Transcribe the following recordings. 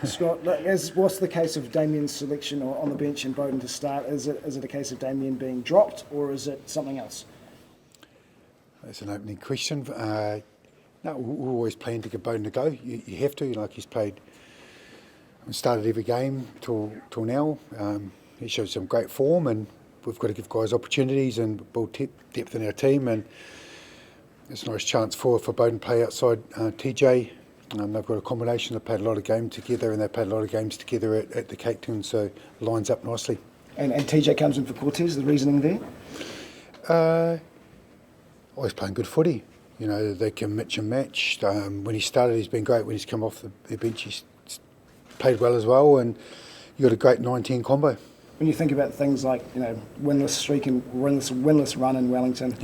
Scott, what's the case of Damien's selection on the bench and Bowden to start? Is it a case of Damien being dropped, or is it something else? That's an opening question. No, we're always planning to get Bowden to go. You have to, like he's played and started every game till now. He showed some great form, and we've got to give guys opportunities and build depth in our team. And it's a nice chance for Bowden to play outside TJ. They've got a combination. They've played a lot of games together, and they've played a lot of games together at the Cape Town, so lines up nicely. And TJ comes in for Cortez. The reasoning there? Always playing good footy. You know, they can mix and match. When he started, he's been great. When he's come off the bench, he's played well as well, and you got a great 9-10 combo. When you think about things like, winless streak and winless run in Wellington,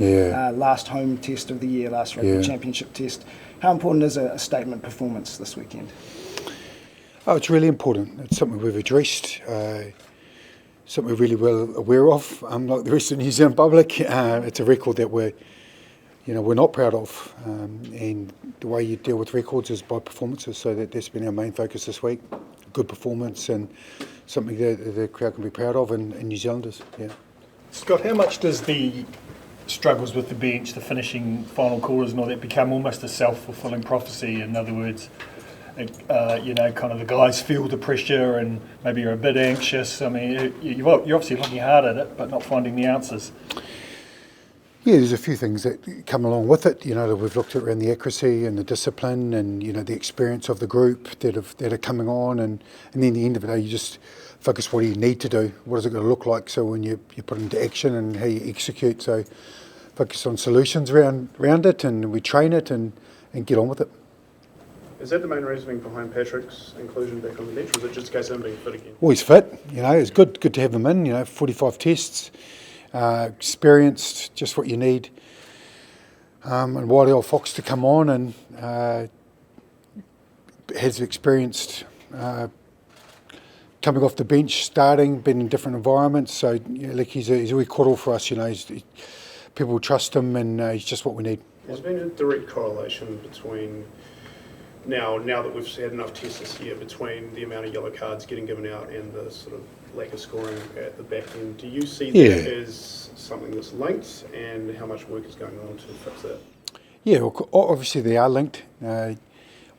last home test of the year, last Rugby Championship test, how important is a statement performance this weekend? Oh, it's really important. It's something we've addressed, something we're really well aware of. Like the rest of the New Zealand public, it's a record that we're not proud of, and the way you deal with records is by performances. So that's been our main focus this week. Good performance and something that the crowd can be proud of, and New Zealanders. Yeah. Scott, how much does the struggles with the bench, the finishing final quarters and all that become almost a self-fulfilling prophecy? In other words, kind of the guys feel the pressure and maybe you're a bit anxious. I mean, you're obviously looking hard at it, but not finding the answers. Yeah, there's a few things that come along with it. That we've looked at around the accuracy and the discipline and the experience of the group that are coming on, and then at the end of the day, you just focus what do you need to do, what is it going to look like, so when you put it into action and how you execute. So focus on solutions around it, and we train it and get on with it. Is that the main reasoning behind Patrick's inclusion back on the bench, or is it just a case of him being fit again? Well, he's fit. It's good to have him in. 45 tests. Experienced, just what you need, and Wiley old Fox to come on and has experienced coming off the bench, starting, been in different environments. So he's a wee cuddle for us. People trust him, and he's just what we need. There's been a direct correlation between now that we've had enough tests this year, between the amount of yellow cards getting given out and the sort of lack of scoring at the back end. Do you see that as something that's linked, and how much work is going on to fix that? Yeah, well, obviously they are linked. When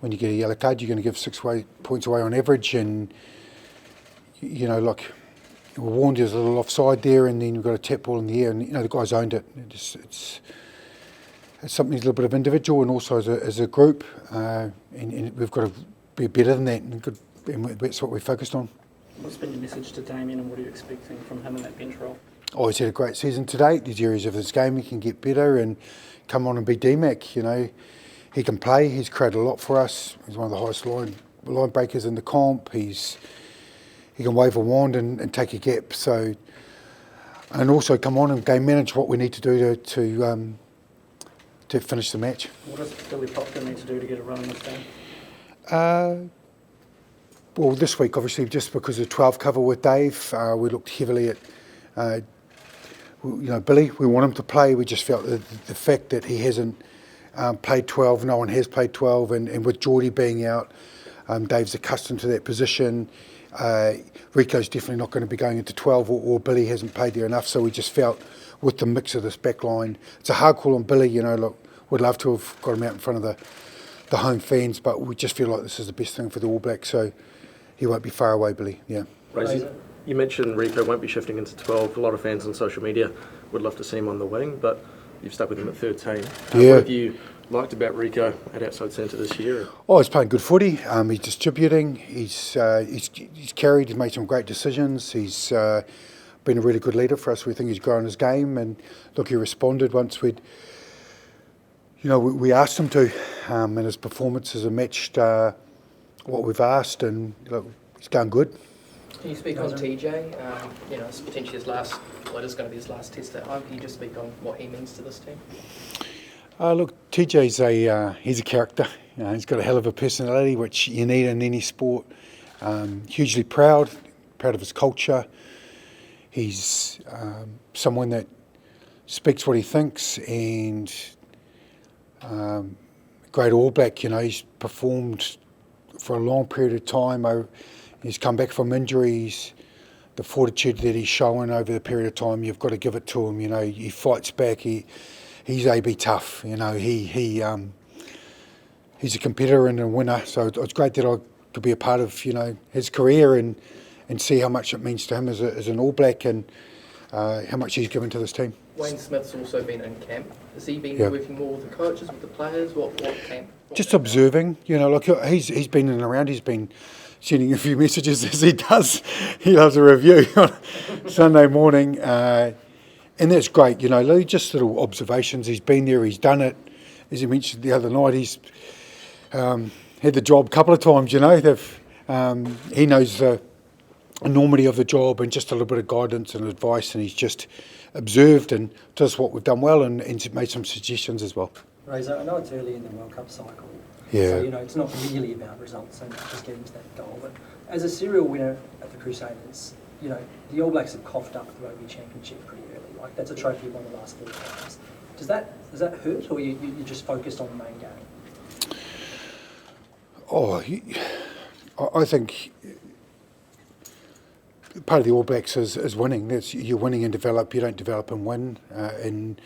you get a yellow card, you're going to give 6 points away on average, and like we were warned there's a little offside there, and then you've got a tap ball in the air, and the guys owned it. It's something that's a little bit of individual, and also as a group, and we've got to be better than that, and that's what we're focused on. What's been your message to Damien, and what are you expecting from him in that bench role? Oh, he's had a great season to date. There's areas of his game he can get better and come on and be DMAC. He can play. He's created a lot for us. He's one of the highest line breakers in the comp. He can wave a wand and take a gap. So, and also come on and game manage what we need to do to finish the match. What does Billy Proctor need to do to get a run in this game? Well, this week, obviously, just because of 12 cover with Dave, we looked heavily at, Billy. We want him to play. We just felt that the fact that he hasn't played 12, no one has played 12, and with Geordie being out, Dave's accustomed to that position. Rico's definitely not going to be going into 12, or Billy hasn't played there enough, so we just felt with the mix of this back line, it's a hard call on Billy. Look, we'd love to have got him out in front of the home fans, but we just feel like this is the best thing for the All Blacks, so he won't be far away, Billy. Yeah. Razy, you mentioned Rico won't be shifting into 12. A lot of fans on social media would love to see him on the wing, but you've stuck with him at 13. What have you liked about Rico at outside centre this year? Oh, he's playing good footy. He's distributing. He's carried. He's made some great decisions. He's been a really good leader for us. We think he's grown his game, and look, he responded once we asked him to, and his performances have matched what we've asked, and look, he's going good. Can you speak on TJ? It's potentially it is going to be his last test at home. Can you just speak on what he means to this team? Look, TJ's he's a character. He's got a hell of a personality, which you need in any sport. Hugely proud of his culture. He's someone that speaks what he thinks, and great All Black. He's performed for a long period of time. He's come back from injuries. The fortitude that he's shown over the period of time, you've got to give it to him. He fights back. He's AB tough. He's a competitor and a winner. So it's great that I could be a part of his career and see how much it means to him as an All Black and how much he's given to this team. Wayne Smith's also been in camp. Has he been working more with the coaches, with the players? What camp? Just observing. He's been in and around. He's been sending a few messages as he does. He loves a review on Sunday morning. And that's great, just little observations. He's been there, he's done it. As he mentioned the other night, he's had the job a couple of times, he knows the enormity of the job and just a little bit of guidance and advice, and he's just observed and does what we've done well and made some suggestions as well. Razor, I know it's early in the World Cup cycle, yeah. So it's not really about results and just getting to that goal, but as a serial winner at the Crusaders, the All Blacks have coughed up the Rugby Championship pretty early. Like, that's a trophy you won the last 4 times. Does that hurt, or you're just focused on the main game? I think part of the All Blacks is winning. You're winning and develop. You don't develop and win. And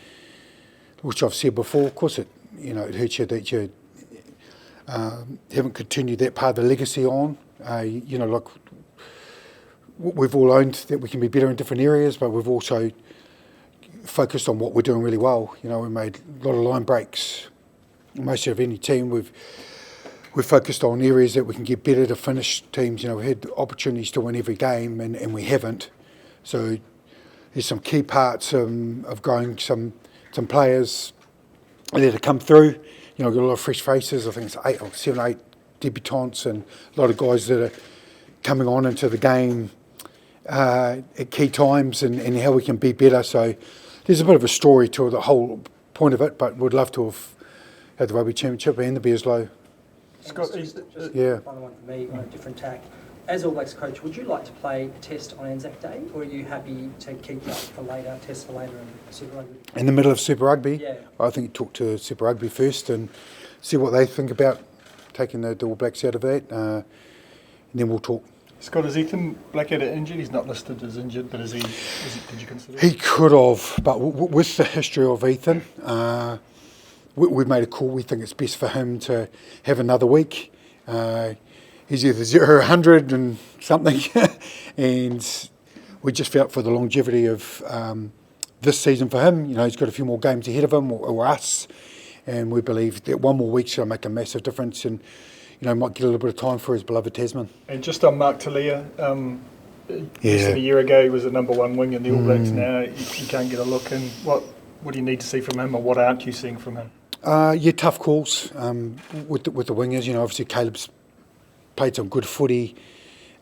which I've said before, of course, it hurts you that you haven't continued that part of the legacy on. Like we've all owned that we can be better in different areas, but we've also focused on what we're doing really well. We made a lot of line breaks. Most of any team, we've focused on areas that we can get better to finish teams. We had opportunities to win every game, and we haven't. So there's some key parts of growing some players that have come through. We've got a lot of fresh faces. I think it's 7 or 8 debutants and a lot of guys that are coming on into the game at key times and how we can be better. So there's a bit of a story to the whole point of it, but we'd love to have had the Rugby Championship and the Bearslow. Scott, just final one for me on a different tack. As All Blacks coach, would you like to play a test on Anzac Day, or are you happy to keep that for later, test for later in Super Rugby? In the middle of Super Rugby? Yeah. I think talk to Super Rugby first and see what they think about taking the All Blacks out of that, and then we'll talk. Scott, is Ethan Blackadder injured? He's not listed as injured, but did you consider He could have, but with the history of Ethan, we've made a call. We think it's best for him to have another week. He's either 0 or 100 and something, and we just felt for the longevity of this season for him. He's got a few more games ahead of him, or us, and we believe that one more week's going to make a massive difference, and might get a little bit of time for his beloved Tasman. And just on Mark Talia, a year ago he was the number 1 wing in the All Blacks. Now you can't get a look. And what do you need to see from him, or what aren't you seeing from him? Tough calls with the wingers. Obviously Caleb's played some good footy.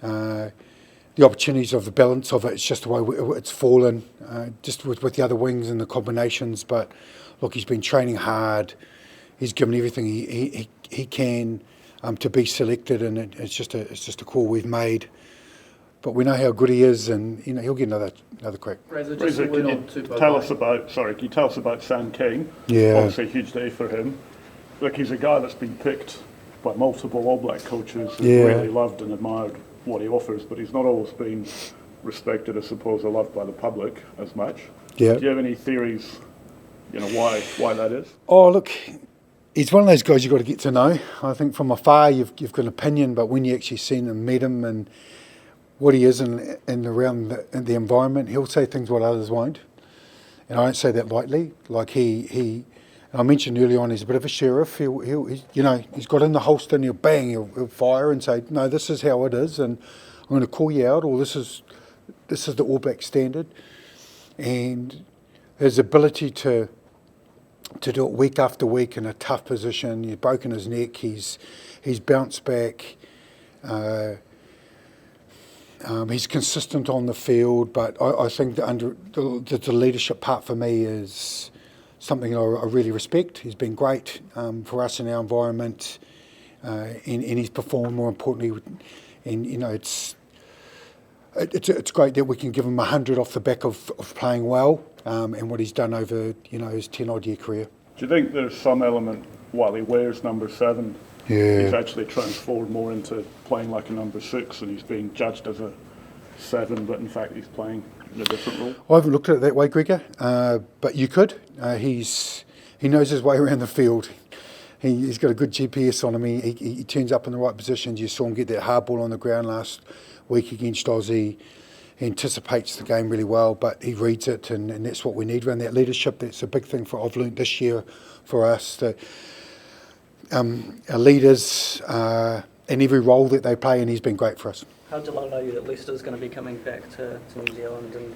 The opportunities of the balance of it's just the way it's fallen, just with the other wings and the combinations. But look, he's been training hard. He's given everything he can to be selected, and it's just a call we've made. But we know how good he is, and he'll get another crack. Can you tell us about Sam King? Yeah. Obviously a huge day for him. Look, he's a guy that's been picked by multiple All Black coaches who really loved and admired what he offers, but he's not always been respected, I suppose, or loved by the public as much. Yeah. Do you have any theories, why that is? Oh, look, he's one of those guys you've got to get to know. I think from afar you've got an opinion, but when you actually see him and meet him and what he is in around the environment, he'll say things what others won't. And I don't say that lightly. Like he I mentioned early on, he's a bit of a sheriff. He's got in the holster and he'll fire and say, no, this is how it is, and I'm going to call you out, or this is the All Black standard. And his ability to do it week after week in a tough position. He's broken his neck. He's bounced back. He's consistent on the field, but I think that under the leadership part for me is something I really respect. He's been great for us in our environment, and he's performed, more importantly. And it's great that we can give him 100 off the back of playing well, and what he's done over his 10-odd year career. Do you think there's some element while he wears number 7 He's actually transformed more into playing like a number 6, and he's being judged as a 7, but in fact he's playing in a different role. I haven't looked at it that way, Gregor, but you could. He knows his way around the field. He's got a good GPS on him. He turns up in the right positions. You saw him get that hard ball on the ground last week against Aussie. He anticipates the game really well, but he reads it, and that's what we need around that leadership. That's a big thing I've learnt this year for us. That our leaders in every role that they play, and he's been great for us. How delighted are you that Leicester's going to be coming back to New Zealand, and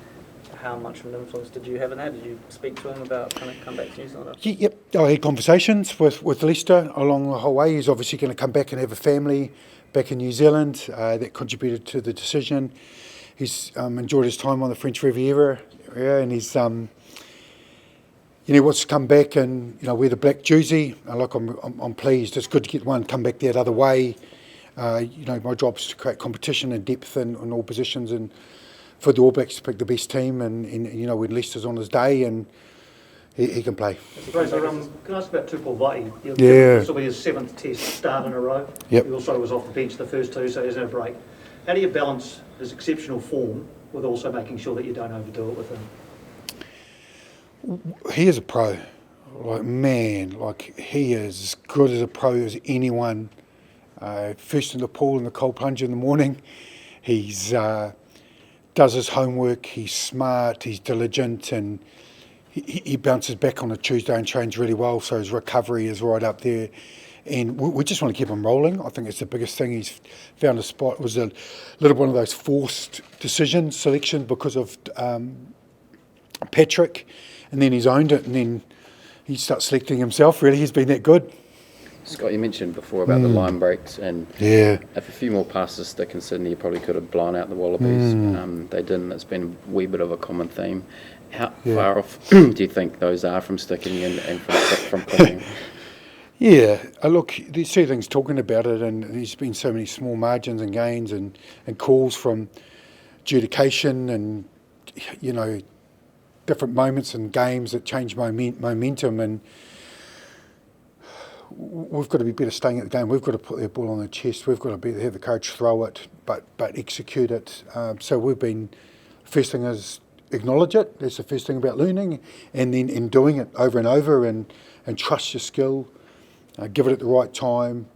how much of an influence did you have in that? Did you speak to him about kind of come back to New Zealand? Yep, I had conversations with Leicester along the whole way. He's obviously going to come back and have a family back in New Zealand. That contributed to the decision. He's enjoyed his time on the French Riviera, and he's wants to come back and wear the black jersey. I'm pleased. It's good to get one come back that other way. My job is to create competition and depth in all positions, and for the All Blacks to pick the best team. And when Leicester's on his day, and he can play. Fraser, can I ask about Tupou Vaa'i? Yeah. This will be his 7th Test start in a row. Yep. He also was off the bench the first 2, so he has no break. How do you balance his exceptional form with also making sure that you don't overdo it with him? He is a pro. He is as good as a pro as anyone. First in the pool in the cold plunge in the morning. He's does his homework. He's smart. He's diligent, and he bounces back on a Tuesday and trains really well. So his recovery is right up there. And we just want to keep him rolling. I think it's the biggest thing. He's found a spot. It was a little one of those forced selection because of Patrick, and then he's owned it, and then he starts selecting himself. Really, he's been that good. Scott, you mentioned before about the line breaks, and if a few more passes stick in Sydney, you probably could have blown out the Wallabies. They didn't. It's been a wee bit of a common theme. How far off do you think those are from sticking and from clicking? Look, there's two things talking about it, and there's been so many small margins and gains and calls from adjudication and, different moments and games that change momentum, and we've got to be better staying at the game. We've got to put their ball on their chest. We've got to have the courage to throw it, but execute it. So we've been, first thing is acknowledge it. That's the first thing about learning, and then in doing it over and over, and trust your skill. Give it at the right time,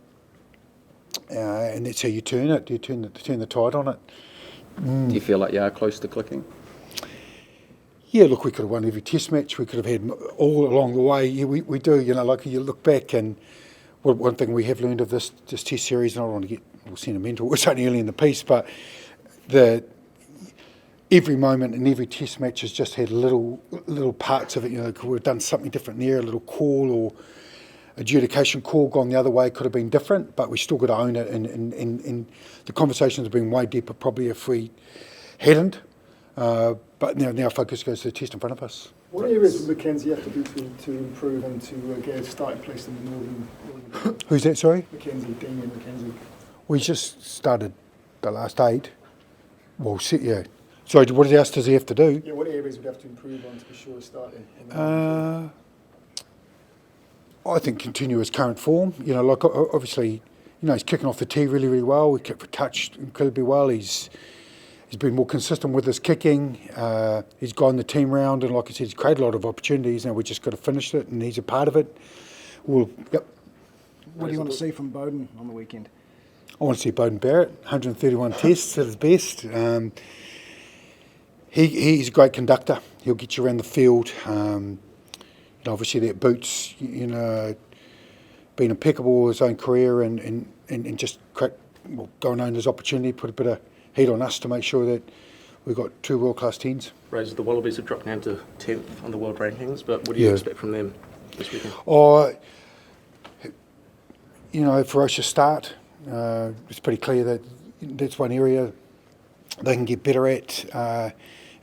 and that's how you turn it. You turn the tide on it. Do you feel like you are close to clicking? Yeah, look, we could have won every Test match. We could have had all along the way. Yeah, we do. You look back, and one thing we have learned of this Test series, and I don't want to get sentimental. It's only early in the piece, but every moment in every Test match has just had little parts of it. We've done something different there, a little call or adjudication call gone the other way could have been different, but we still got to own it, and the conversations have been way deeper probably if we hadn't, but now focus goes to the test in front of us. What areas would Mackenzie have to do to improve and to get a starting place in the Northern? Who's that, sorry? Damien Mackenzie. We just started the last 8. Well, yeah. Sorry, what else does he have to do? Yeah, what areas would have to improve on to be sure starting? I think continue his current form. Obviously, he's kicking off the tee really, really well. He kicked for touch incredibly well. He's been more consistent with his kicking. He's gone the team round, and like I said, he's created a lot of opportunities. Now we just got to finish it, and he's a part of it. What do you want to see from Bowden on the weekend? I want to see Bowden Barrett, 131 tests at his best. He's a great conductor. He'll get you around the field. Obviously that boots, been impeccable his own career and just go and own his opportunity, put a bit of heat on us to make sure that we've got 2 world-class teams. Razor, the Wallabies have dropped down to 10th on the world rankings, but what do you expect from them this weekend? Ferocious start. It's pretty clear that that's one area they can get better at,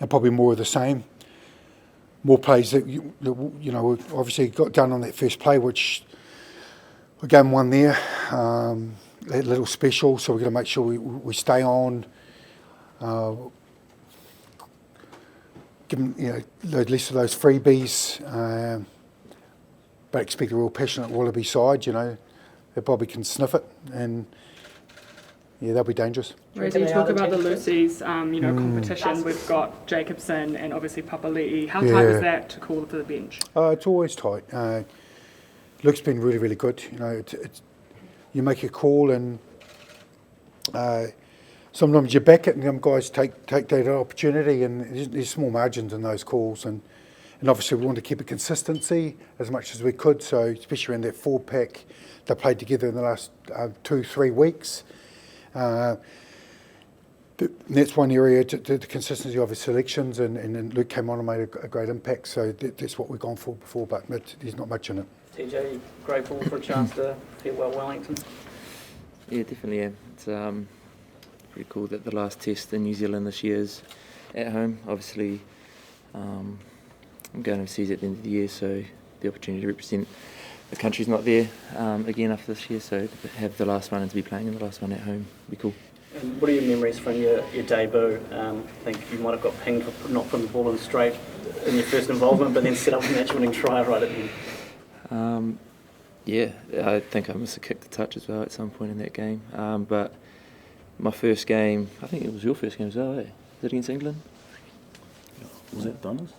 and probably more of the same. More plays that we've obviously got done on that first play, which we game 1 there, that little special. So we're going to make sure we stay on. Give them less of those freebies, but expect a real passionate Wallaby side. they probably can sniff it, and yeah, they'll be dangerous. Whereas you talk about the Lucy's, competition, we've got Jacobson and obviously Papali'i. How tight is that to call for the bench? It's always tight. Luke's been really, really good. You make a call, and sometimes you back it, and them guys take that opportunity, and there's small margins in those calls, and obviously we want to keep a consistency as much as we could. So especially around that 4-pack, they played together in the last 2-3 weeks. That's one area, the consistency of his selections, and Luke came on and made a great impact. So that's what we've gone for before, but there's not much in it. TJ, grateful for a chance to farewell Wellington? Yeah, definitely am. It's pretty cool that the last test in New Zealand this year is at home. Obviously, I'm going overseas at the end of the year, so the opportunity to represent the country's not there again after this year, so to have the last one and to be playing in the last one at home would be cool. And what are your memories from your debut? I think you might have got pinged for not putting the ball in straight in your first involvement, but then set up a match-winning try right at the end. Yeah, I think I must have kicked the touch as well at some point in that game. But my first game, I think it was your first game as well, eh? Was it against England? Was it Donners?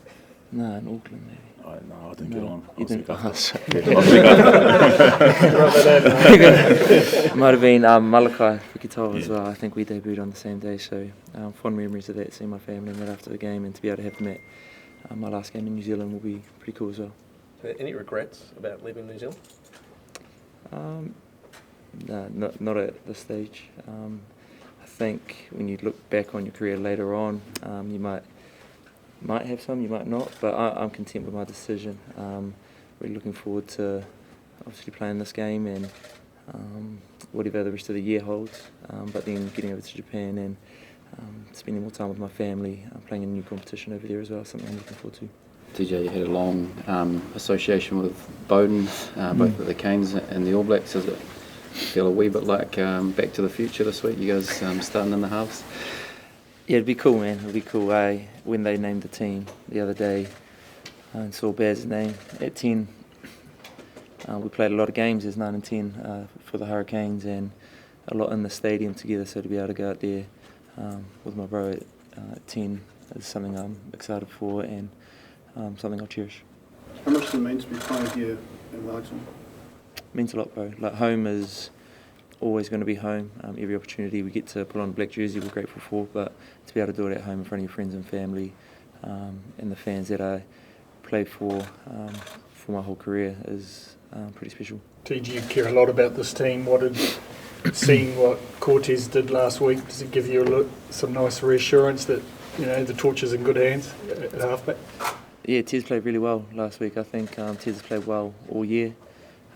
No, in Auckland, maybe. No, I didn't get on. You didn't? Might have been Malakai Fikitoa as well. I think we debuted on the same day, so fond memories of that, seeing my family and that after the game, and to be able to have them at my last game in New Zealand will be pretty cool as well. Any regrets about leaving New Zealand? No, not at this stage. I think when you look back on your career later on, you might have some, you might not, but I'm content with my decision. Really looking forward to obviously playing this game and whatever the rest of the year holds, but then getting over to Japan and spending more time with my family, playing in a new competition over there as well, something I'm looking forward to. TJ, you had a long association with Bowden, both with the Canes and the All Blacks. Does it feel a wee bit like Back to the Future this week? You guys starting in the halves? Yeah, it'd be cool, man. It'd be cool. When they named the team the other day and saw Baz's name at 10, we played a lot of games as 9 and 10 for the Hurricanes, and a lot in the stadium together. So to be able to go out there with my bro at 10 is something I'm excited for and something I'll cherish. How much does it mean to be playing here in Wellington? It means a lot, bro. Like, home is always going to be home. Every opportunity we get to put on a black jersey we're grateful for, but to be able to do it at home in front of your friends and family and the fans that I played for my whole career is pretty special. TG, you care a lot about this team. Seeing what Cortez did last week, does it give you some nice reassurance that the torch is in good hands at halfback? Yeah, Tez played really well last week. I think Tez has played well all year.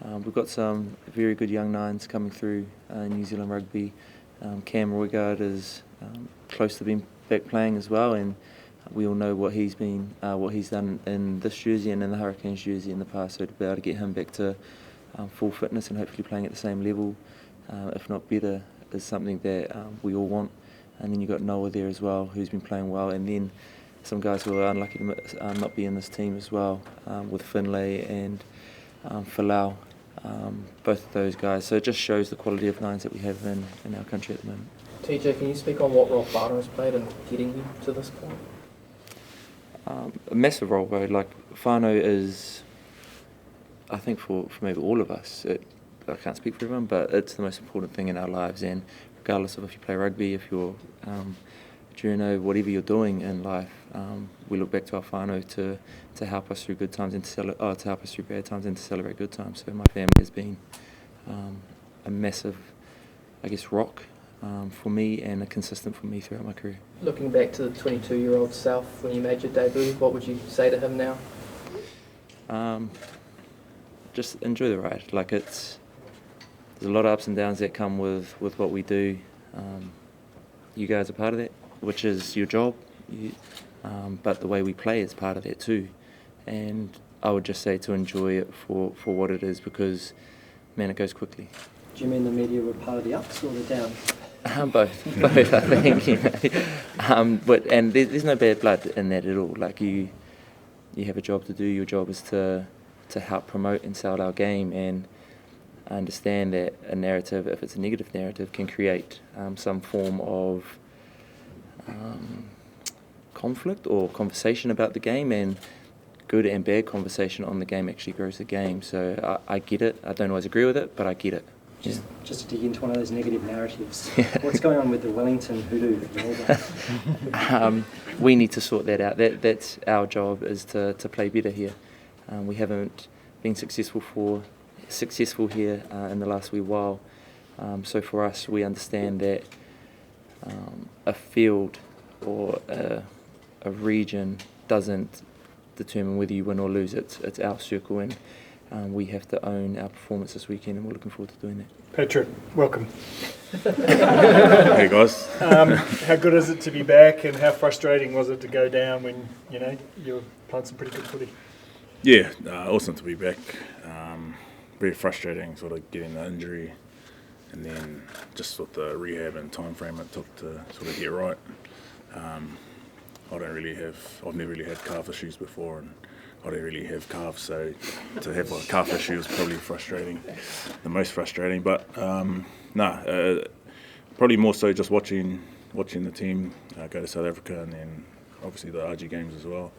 We've got some very good young nines coming through New Zealand rugby. Cam Roygaard is close to being back playing as well, and we all know what he's done in this jersey and in the Hurricanes jersey in the past. So to be able to get him back to full fitness and hopefully playing at the same level, if not better, is something that we all want. And then you've got Noah there as well, who's been playing well, and then some guys who are unlucky to not be in this team as well, with Finlay and Falau. Both of those guys. So it just shows the quality of nines that we have in our country at the moment. TJ, can you speak on what role Whānau has played in getting you to this point? A massive role, bro. Like, Whānau is, I think for maybe all of us, I can't speak for everyone, but it's the most important thing in our lives, and regardless of if you play rugby, if you're juno, whatever you're doing in life, we look back to our whānau to help us through good times and to help us through bad times and to celebrate good times. So my family has been a massive, I guess, rock for me and a consistent for me throughout my career. Looking back to the 22-year-old self when you made your debut, what would you say to him now? Just enjoy the ride. Like, there's a lot of ups and downs that come with what we do. You guys are part of that, which is your job. But the way we play is part of that too. And I would just say to enjoy it for what it is, because, man, it goes quickly. Do you mean the media were part of the ups or the downs? Both, I think. But there's no bad blood in that at all. Like, you have a job to do. Your job is to help promote and sell our game, and I understand that a narrative, if it's a negative narrative, can create some form of conflict or conversation about the game, and good and bad conversation on the game actually grows the game. So I get it. I don't always agree with it, but I get it. Just to dig into one of those negative narratives, what's going on with the Wellington hoodoo? We need to sort that out. That's our job, is to play better here. We haven't been successful here in the last wee while. So for us, we understand that a field or a region doesn't determine whether you win or lose. It's our circle, and we have to own our performance this weekend, and we're looking forward to doing that. Patrick, welcome. Hey guys. How good is it to be back, and how frustrating was it to go down when you were playing some pretty good footy? Yeah, awesome to be back. Very frustrating, sort of getting the injury, and then just with the rehab and time frame it took to sort of get right. I've never really had calf issues before, and I don't really have calves, so to have a calf issue is probably frustrating, the most frustrating. But probably more so just watching the team go to South Africa, and then obviously the RG games as well.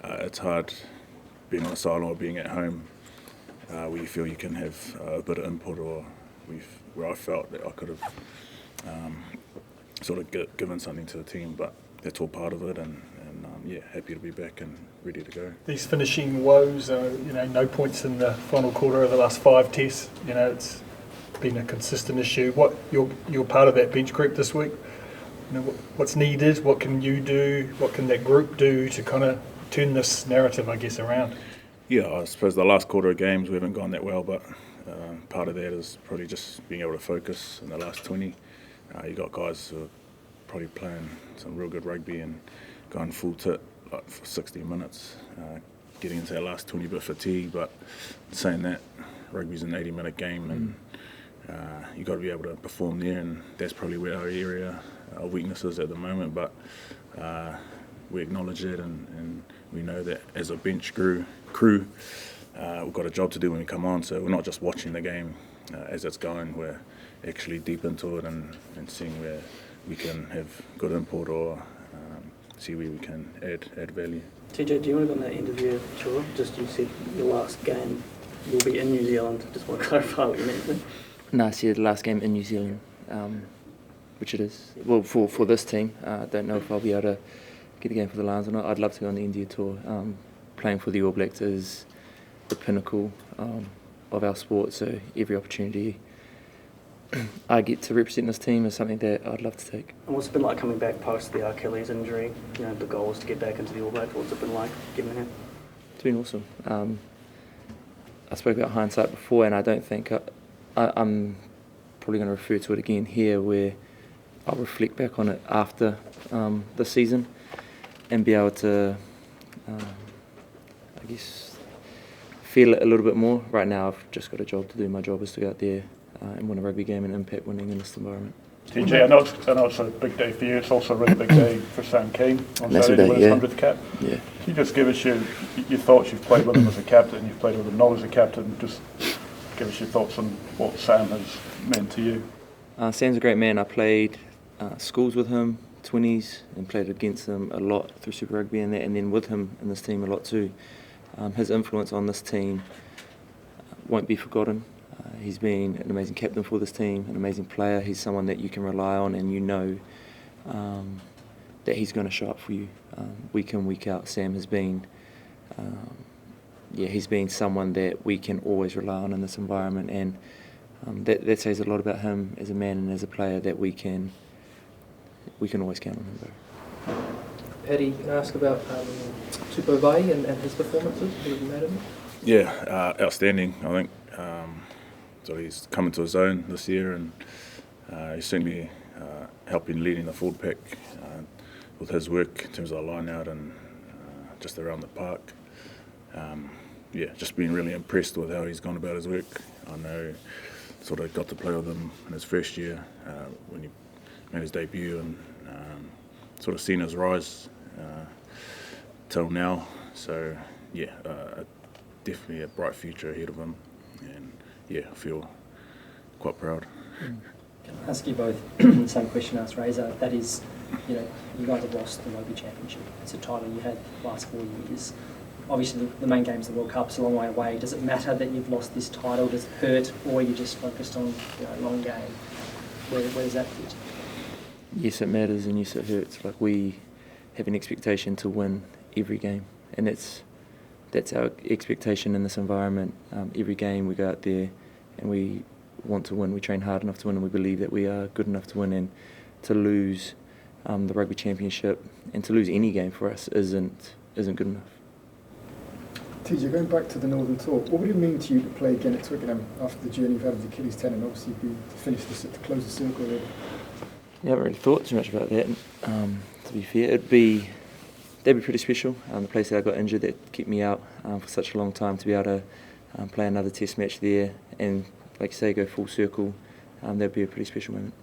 It's hard being on the sideline or being at home, where you feel you can have a bit of input, or where I felt that I could have sort of given something to the team, but that's all part of it, and happy to be back and ready to go. These finishing woes, no points in the final quarter of the last 5 tests. It's been a consistent issue. What you're part of that bench group this week. What's needed? What can you do? What can that group do to kind of turn this narrative, I guess, around? Yeah, I suppose the last quarter of games we haven't gone that well, but part of that is probably just being able to focus in the last 20. You got guys who are probably playing some real good rugby and going full tit for 60 minutes, getting into that last 20 bit fatigue. But saying that, rugby's an 80-minute game, and you got to be able to perform there, and that's probably where our area, our weakness is at the moment. But we acknowledge it, and we know that as a bench crew, we've got a job to do when we come on. So we're not just watching the game as it's going. We're actually deep into it and seeing where we can have good input or see where we can add value. TJ, do you want to go on that interview tour? Just you said your last game will be in New Zealand. Just want to clarify what you meant there. No, I said the last game in New Zealand, which it is. Well, for this team, I don't know if I'll be able to get a game for the Lions or not. I'd love to go on the India tour. Playing for the All Blacks is the pinnacle of our sport, so every opportunity I get to represent this team is something that I'd love to take. And what's it been like coming back post the Achilles injury? The goal was to get back into the All Blacks. What's it been like getting here? It's been awesome. I spoke about hindsight before, and I don't think I'm probably going to refer to it again here, where I'll reflect back on it after the season and be able to, I guess, feel it a little bit more. Right now, I've just got a job to do. My job is to go out there and win a rugby game and impact winning in this environment. TJ, I know it's a big day for you. It's also a really big day for Sam Keane on Saturday, with his 100th cap. Yeah. Can you just give us your thoughts? You've played with him as a captain, you've played with him not as a captain. Just give us your thoughts on what Sam has meant to you. Sam's a great man. I played schools with him, 20s, and played against him a lot through Super Rugby and that, and then with him in this team a lot too. His influence on this team won't be forgotten. He's been an amazing captain for this team, an amazing player. He's someone that you can rely on, and you know that he's going to show up for you week in, week out. Sam has been, he's been someone that we can always rely on in this environment, and that says a lot about him as a man and as a player, that we can always count on him. Bro. Paddy, can I ask about Tupo Vai and his performances? What have you made of him? Yeah, outstanding, I think. So he's come into his own this year, and he's certainly helping leading the forward pack with his work in terms of the line out and just around the park. Just been really impressed with how he's gone about his work. I know sort of got to play with him in his first year when he made his debut, and sort of seen his rise till now. So definitely a bright future ahead of him, and I feel quite proud. Can I ask you both the same question I asked Razor? That is, you know, you guys have lost the Rugby Championship. It's a title you had the last 4 years. Obviously, the main game's the World Cup's a long way away. Does it matter that you've lost this title? Does it hurt, or are you just focused on, you know, long game? Where does that fit? Yes, it matters, and yes, it hurts. Like, we have an expectation to win every game, and that's our expectation in this environment. Every game we go out there and we want to win. We train hard enough to win, and we believe that we are good enough to win. And to lose the Rugby Championship and to lose any game for us isn't good enough. TJ, going back to the Northern Tour, what would it mean to you to play again at Twickenham after the journey you've had with Achilles tendon? Obviously, to finish this, to close the circle there. I haven't really thought too much about that. To be fair, that'd be pretty special. The place that I got injured that kept me out for such a long time, to be able to play another Test match there and, like you say, go full circle, that'd be a pretty special moment.